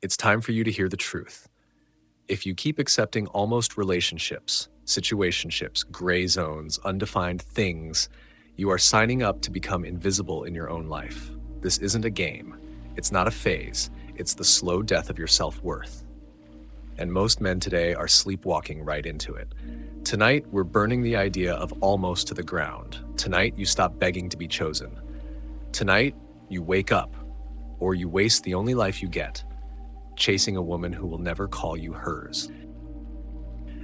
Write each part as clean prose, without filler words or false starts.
It's time for you to hear the truth. If you keep accepting almost relationships, situationships, gray zones, undefined things, you are signing up to become invisible in your own life. This isn't a game. It's not a phase. It's the slow death of your self-worth. And most men today are sleepwalking right into it. Tonight, we're burning the idea of almost to the ground. Tonight, you stop begging to be chosen. Tonight, you wake up, or you waste the only life you get, chasing a woman who will never call you hers.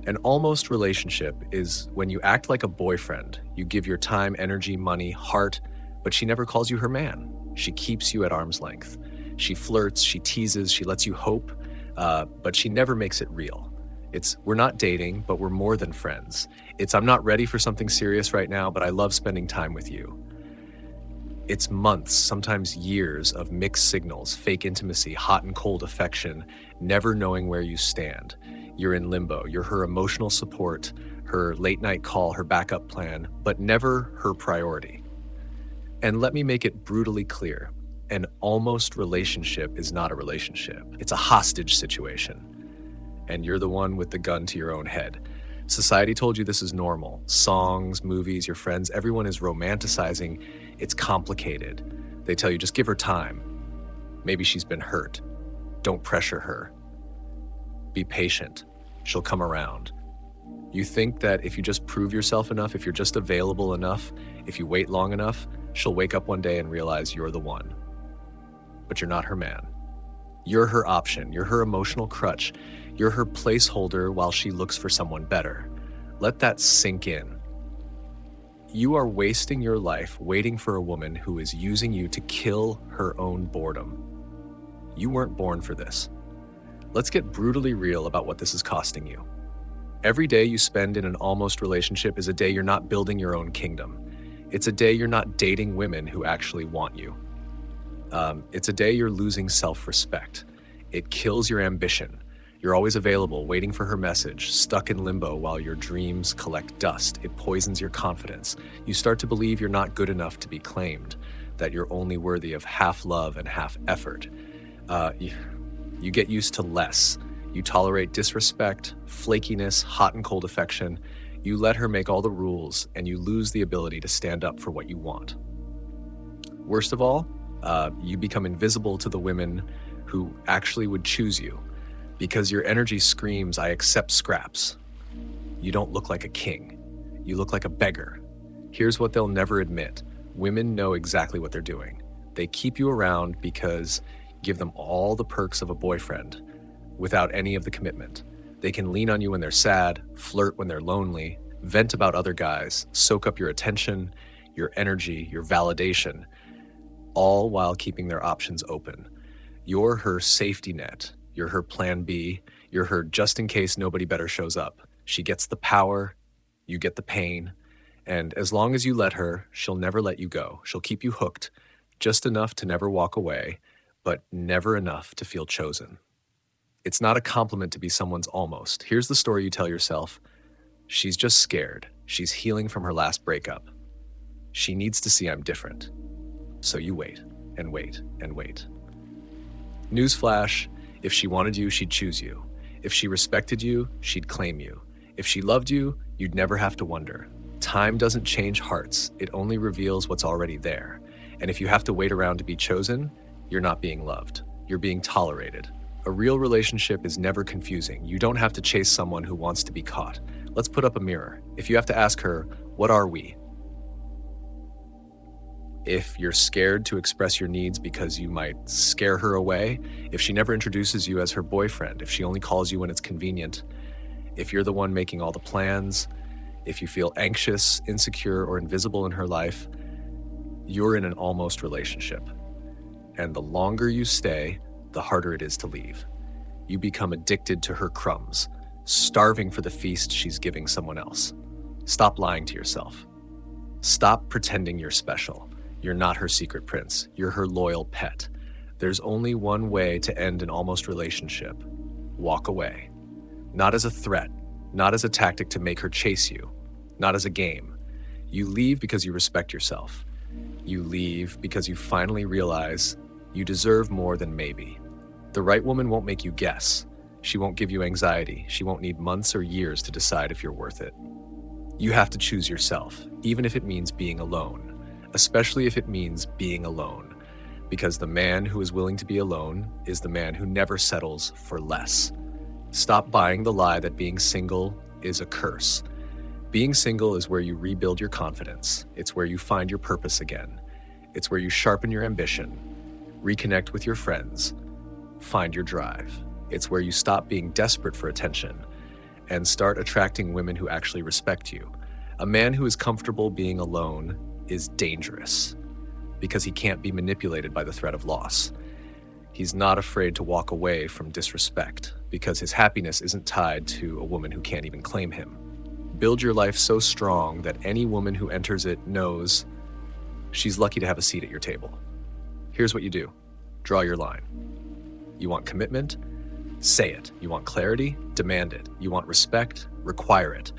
An almost relationship is when you act like a boyfriend. You give your time, energy, money, heart, but she never calls you her man. She keeps you at arm's length. She flirts, she teases, she lets you hope, but she never makes it real. It's, we're not dating, but we're more than friends. It's, I'm not ready for something serious right now, but I love spending time with you. It's months, sometimes years of mixed signals, fake intimacy, hot and cold affection, never knowing where you stand. You're in limbo. You're her emotional support, her late night call, her backup plan, but never her priority. And let me make it brutally clear. An almost relationship is not a relationship. It's a hostage situation. And you're the one with the gun to your own head. Society told you this is normal. Songs, movies, your friends, everyone is romanticizing. It's complicated. They tell you just give her time. Maybe she's been hurt. Don't pressure her. Be patient. She'll come around. You think that if you just prove yourself enough, if you're just available enough, if you wait long enough, she'll wake up one day and realize you're the one. But you're not her man. You're her option. You're her emotional crutch. You're her placeholder while she looks for someone better. Let that sink in. You are wasting your life waiting for a woman who is using you to kill her own boredom. You weren't born for this. Let's get brutally real about what this is costing you. Every day you spend in an almost relationship is a day you're not building your own kingdom. It's a day you're not dating women who actually want you. It's a day you're losing self-respect. It kills your ambition. You're always available, waiting for her message, stuck in limbo while your dreams collect dust. It poisons your confidence. You start to believe you're not good enough to be claimed, that you're only worthy of half love and half effort. You get used to less. You tolerate disrespect, flakiness, hot and cold affection. You let her make all the rules, and you lose the ability to stand up for what you want. Worst of all, you become invisible to the women who actually would choose you, because your energy screams, I accept scraps. You don't look like a king. You look like a beggar. Here's what they'll never admit. Women know exactly what they're doing. They keep you around because give them all the perks of a boyfriend without any of the commitment. They can lean on you when they're sad, flirt when they're lonely, vent about other guys, soak up your attention, your energy, your validation, all while keeping their options open. You're her safety net. You're her plan B. You're her just in case nobody better shows up. She gets the power, you get the pain, and as long as you let her, she'll never let you go. She'll keep you hooked, just enough to never walk away, but never enough to feel chosen. It's not a compliment to be someone's almost. Here's the story you tell yourself. She's just scared. She's healing from her last breakup. She needs to see I'm different. So you wait and wait and wait. Newsflash, if she wanted you, she'd choose you. If she respected you, she'd claim you. If she loved you, you'd never have to wonder. Time doesn't change hearts. It only reveals what's already there. And if you have to wait around to be chosen, you're not being loved. You're being tolerated. A real relationship is never confusing. You don't have to chase someone who wants to be caught. Let's put up a mirror. If you have to ask her, what are we? If you're scared to express your needs because you might scare her away, if she never introduces you as her boyfriend, if she only calls you when it's convenient, if you're the one making all the plans, if you feel anxious, insecure, or invisible in her life, you're in an almost relationship. And the longer you stay, the harder it is to leave. You become addicted to her crumbs, starving for the feast she's giving someone else. Stop lying to yourself. Stop pretending you're special. You're not her secret prince. You're her loyal pet. There's only one way to end an almost relationship. Walk away. Not as a threat, not as a tactic to make her chase you, not as a game. You leave because you respect yourself. You leave because you finally realize you deserve more than maybe. The right woman won't make you guess. She won't give you anxiety. She won't need months or years to decide if you're worth it. You have to choose yourself, even if it means being alone, especially if it means being alone, because the man who is willing to be alone is the man who never settles for less. Stop buying the lie that being single is a curse. Being single is where you rebuild your confidence. It's where you find your purpose again. It's where you sharpen your ambition, reconnect with your friends, find your drive. It's where you stop being desperate for attention and start attracting women who actually respect you. A man who is comfortable being alone is dangerous because he can't be manipulated by the threat of loss. He's not afraid to walk away from disrespect because his happiness isn't tied to a woman who can't even claim him. Build your life so strong that any woman who enters it knows she's lucky to have a seat at your table. Here's what you do. Draw your line. You want commitment? Say it. You want clarity? Demand it. You want respect? Require it.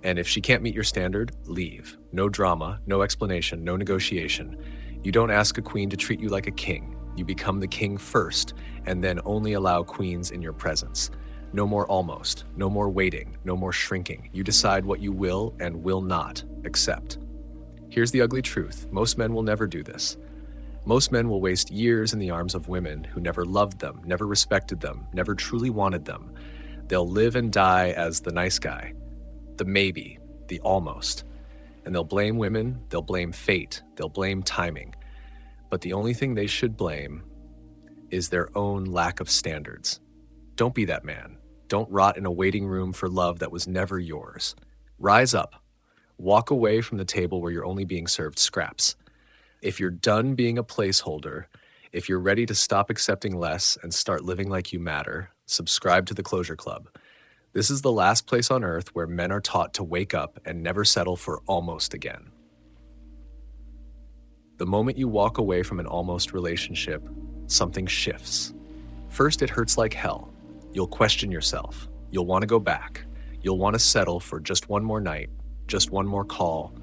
And if she can't meet your standard, leave. No drama, no explanation, no negotiation. You don't ask a queen to treat you like a king. You become the king first, and then only allow queens in your presence. No more almost, no more waiting, no more shrinking. You decide what you will and will not accept. Here's the ugly truth. Most men will never do this. Most men will waste years in the arms of women who never loved them, never respected them, never truly wanted them. They'll live and die as the nice guy, the maybe, the almost. And they'll blame women, they'll blame fate, they'll blame timing. But the only thing they should blame is their own lack of standards. Don't be that man. Don't rot in a waiting room for love that was never yours. Rise up. Walk away from the table where you're only being served scraps. If you're done being a placeholder, if you're ready to stop accepting less and start living like you matter, subscribe to the Closure Club. This is the last place on earth where men are taught to wake up and never settle for almost again. The moment you walk away from an almost relationship, something shifts. First, it hurts like hell. You'll question yourself. You'll want to go back. You'll want to settle for just one more night, just one more call,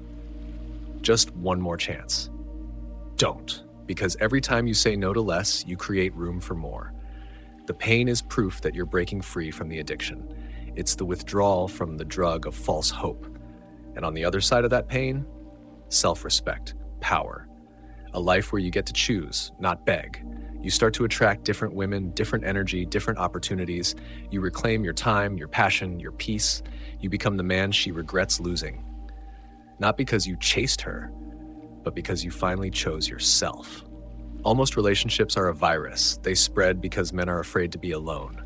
just one more chance. Don't, because every time you say no to less, you create room for more. The pain is proof that you're breaking free from the addiction. It's the withdrawal from the drug of false hope. And on the other side of that pain, self-respect, power. A life where you get to choose, not beg. You start to attract different women, different energy, different opportunities. You reclaim your time, your passion, your peace. You become the man she regrets losing. Not because you chased her, but because you finally chose yourself. Almost relationships are a virus. They spread because men are afraid to be alone.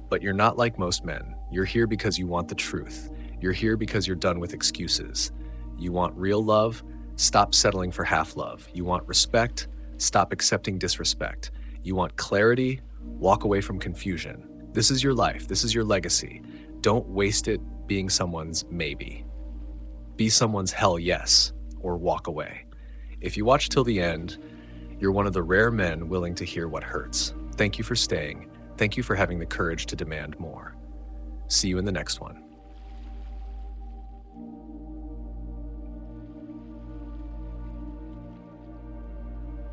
But you're not like most men. You're here because you want the truth. You're here because you're done with excuses. You want real love? Stop settling for half love. You want respect? Stop accepting disrespect. You want clarity? Walk away from confusion. This is your life. This is your legacy. Don't waste it being someone's maybe. Be someone's hell yes, or walk away. If you watch till the end, you're one of the rare men willing to hear what hurts. Thank you for staying. Thank you for having the courage to demand more. See you in the next one.